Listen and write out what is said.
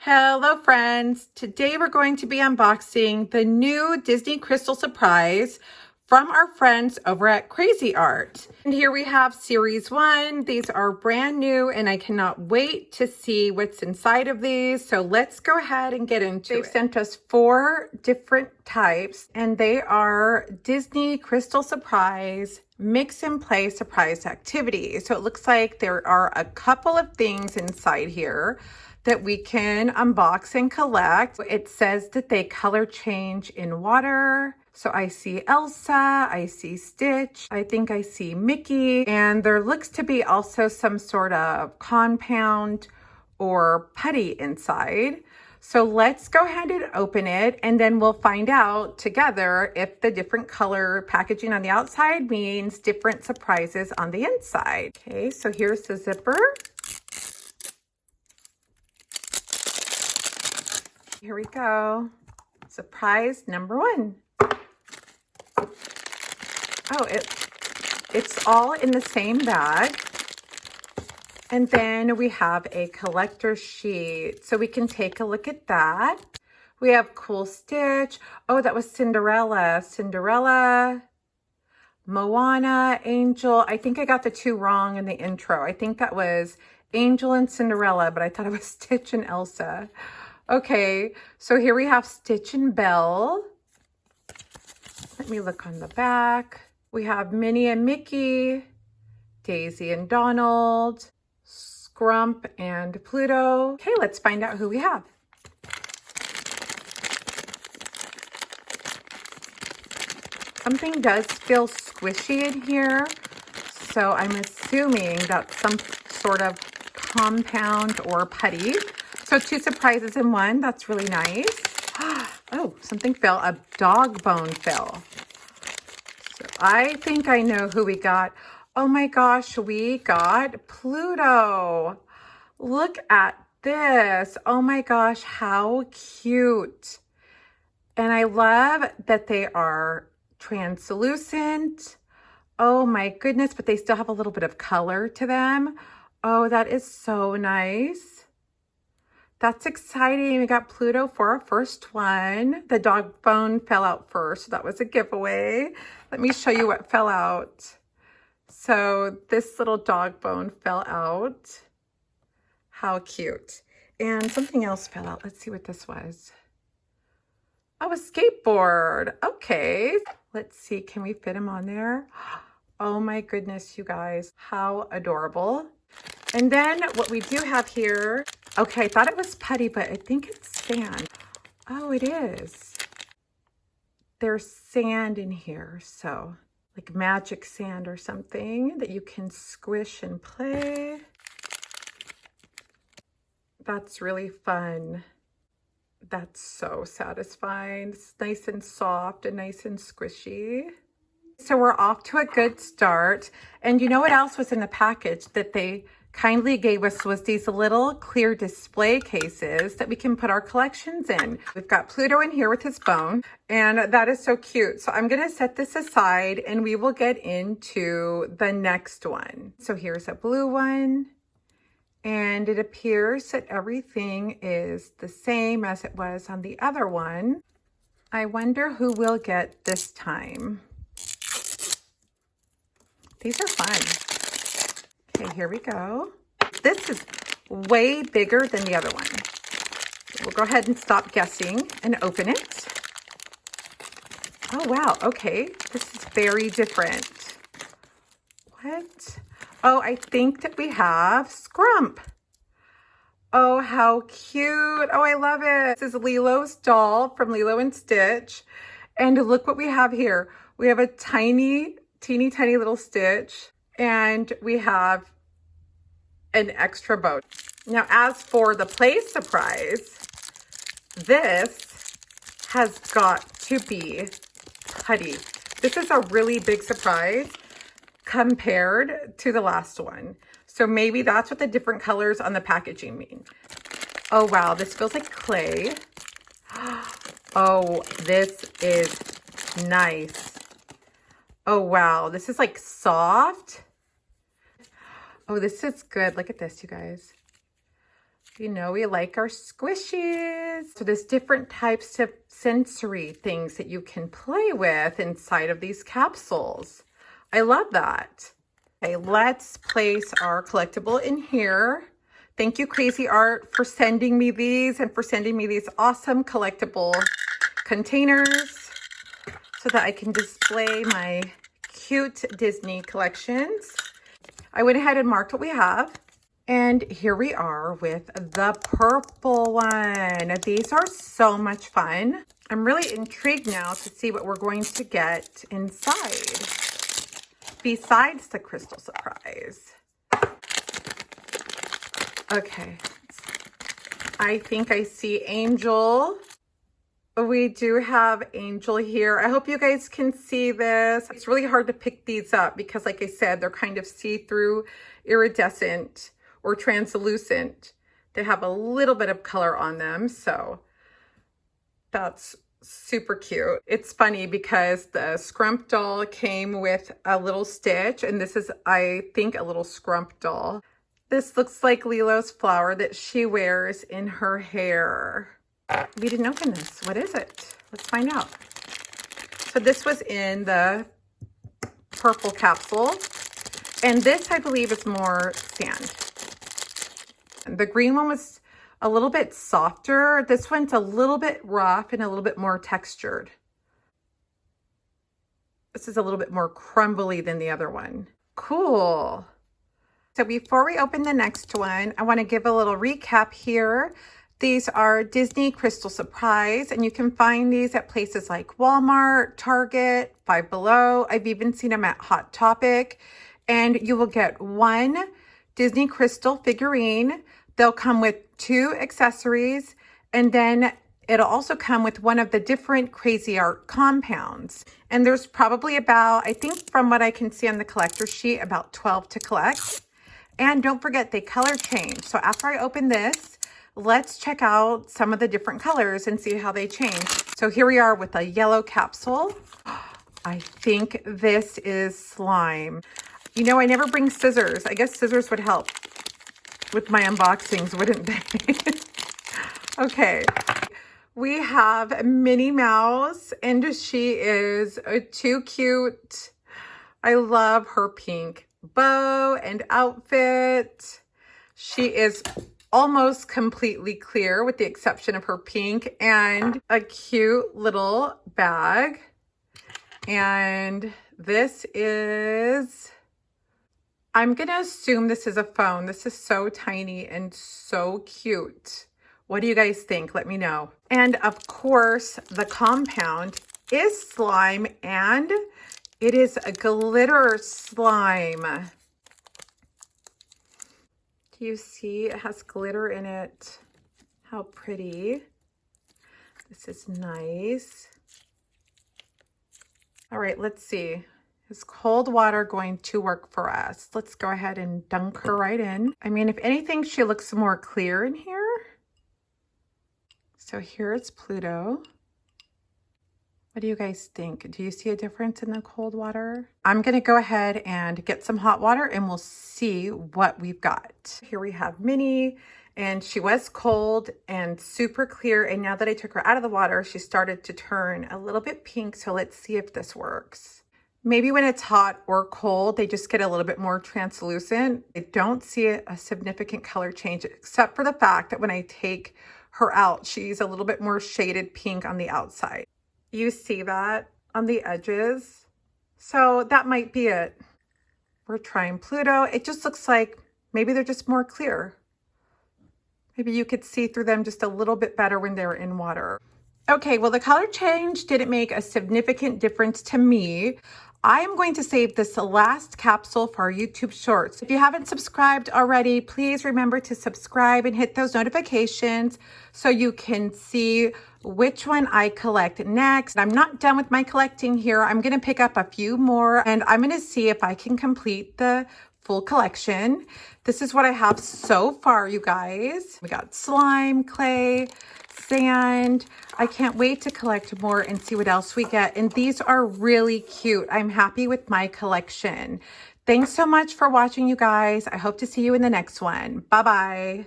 Hello friends, today we're going to be unboxing the new Disney Crystal Surprise from our friends over at Cra-Z-Art. And here we have series 1. These are brand new and I cannot wait to see what's inside of these. So let's go ahead and get into it. They've sent us 4 different types and they are Disney Crystal Surprise Mix and Play Surprise Activity. So it looks like there are a couple of things inside here that we can unbox and collect. It says that they color change in water. So I see Elsa, I see Stitch, I think I see Mickey, and there looks to be also some sort of compound or putty inside. So let's go ahead and open it and then we'll find out together if the different color packaging on the outside means different surprises on the inside. Okay, so here's the zipper. Here we go. Surprise number 1. Oh, it's all in the same bag. And then we have a collector sheet. So we can take a look at that. We have cool Stitch. Oh, that was Cinderella. Cinderella, Moana, Angel. I think I got the 2 wrong in the intro. I think that was Angel and Cinderella, but I thought it was Stitch and Elsa. Okay, so here we have Stitch and Belle. Let me look on the back. We have Minnie and Mickey, Daisy and Donald, Scrump and Pluto. Okay, let's find out who we have. Something does feel squishy in here, so I'm assuming that's some sort of compound or putty. So 2 surprises in 1. That's really nice. Oh, something fell. A dog bone fell. So I think I know who we got. Oh my gosh, we got Pluto. Look at this. Oh my gosh, how cute. And I love that they are translucent. Oh my goodness, but they still have a little bit of color to them. Oh, that is so nice. That's exciting. We got Pluto for our first one. The dog bone fell out first, so that was a giveaway. Let me show you what fell out. So this little dog bone fell out. How cute. And something else fell out. Let's see what this was. Oh, a skateboard. Okay. Let's see. Can we fit him on there? Oh my goodness, you guys. How adorable. And then what we do have here, okay, I thought it was putty, but I think it's sand. Oh, it is. There's sand in here, so like magic sand or something that you can squish and play. That's really fun. That's so satisfying. It's nice and soft and nice and squishy. So we're off to a good start. And you know what else was in the package that they kindly gave us was these little clear display cases that we can put our collections in. We've got Pluto in here with his bone, and that is so cute. So I'm gonna set this aside and we will get into the next one. So here's a blue one, and it appears that everything is the same as it was on the other one. I wonder who will get this time. These are fun. Okay, here we go. This is way bigger than the other one. We'll go ahead and stop guessing and open it. Oh, wow. Okay, this is very different. What? Oh, I think that we have Scrump. Oh, how cute. Oh, I love it. This is Lilo's doll from Lilo and Stitch. And look what we have here. We have a teeny tiny little Stitch. And we have an extra boat. Now, as for the play surprise, this has got to be putty. This is a really big surprise compared to the last one. So maybe that's what the different colors on the packaging mean. Oh, wow. This feels like clay. Oh, this is nice. Oh, wow. This is like soft. Oh, this is good. Look at this, you guys. You know, we like our squishies. So there's different types of sensory things that you can play with inside of these capsules. I love that. Okay, let's place our collectible in here. Thank you, Cra-Z-Art, for sending me these and for sending me these awesome collectible containers so that I can display my cute Disney collections. I went ahead and marked what we have. And here we are with the purple one. These are so much fun. I'm really intrigued now to see what we're going to get inside besides the Crystal Surprise. Okay, I think I see Angel. We do have Angel here. I hope you guys can see this. It's really hard to pick these up because, like I said, they're kind of see-through, iridescent, or translucent. They have a little bit of color on them, so that's super cute. It's funny because the Scrump doll came with a little stitch, and this is, I think, a little Scrump doll. This looks like Lilo's flower that she wears in her hair. We didn't open this. What is it? Let's find out. So this was in the purple capsule, and this, I believe, is more sand. The green one was a little bit softer. This one's a little bit rough and a little bit more textured. This is a little bit more crumbly than the other one. Cool. So before we open the next one, I want to give a little recap here. These are Disney Crystal Surprise, and you can find these at places like Walmart, Target, Five Below. I've even seen them at Hot Topic. And you will get one Disney Crystal figurine. They'll come with 2 accessories, and then it'll also come with one of the different Cra-Z-Art compounds. And there's probably about, I think from what I can see on the collector sheet, about 12 to collect. And don't forget, they color change. So after I open this, let's check out some of the different colors and see how they change. So here we are with a yellow capsule. I think this is slime. You know, I never bring scissors. I guess scissors would help with my unboxings, wouldn't they? Okay, we have Minnie Mouse, and she is too cute. I love her pink bow and outfit. She is almost completely clear with the exception of her pink and a cute little bag. And this is, I'm gonna assume this is a phone. This is so tiny and so cute. What do you guys think? Let me know. And of course, the compound is slime, and it is a glitter slime. Do you see it has glitter in it? How pretty. This is nice. All right, let's see. Is cold water going to work for us? Let's go ahead and dunk her right in. I mean, if anything, she looks more clear in here. So here's Pluto. What do you guys think? Do you see a difference in the cold water? I'm gonna go ahead and get some hot water and we'll see what we've got. Here we have Minnie, and she was cold and super clear. And now that I took her out of the water, she started to turn a little bit pink. So let's see if this works. Maybe when it's hot or cold, they just get a little bit more translucent. I don't see a significant color change, except for the fact that when I take her out, she's a little bit more shaded pink on the outside. You see that on the edges? So that might be it. We're trying Pluto. It just looks like maybe they're just more clear. Maybe you could see through them just a little bit better when they're in water. Okay, well, the color change didn't make a significant difference to me. I am going to save this last capsule for our YouTube shorts. If you haven't subscribed already, please remember to subscribe and hit those notifications so you can see which one I collect next. I'm not done with my collecting here. I'm going to pick up a few more, and I'm going to see if I can complete the full collection. This is what I have so far, you guys. We got slime, clay, sand. I can't wait to collect more and see what else we get. And these are really cute. I'm happy with my collection. Thanks so much for watching, you guys. I hope to see you in the next one. Bye-bye.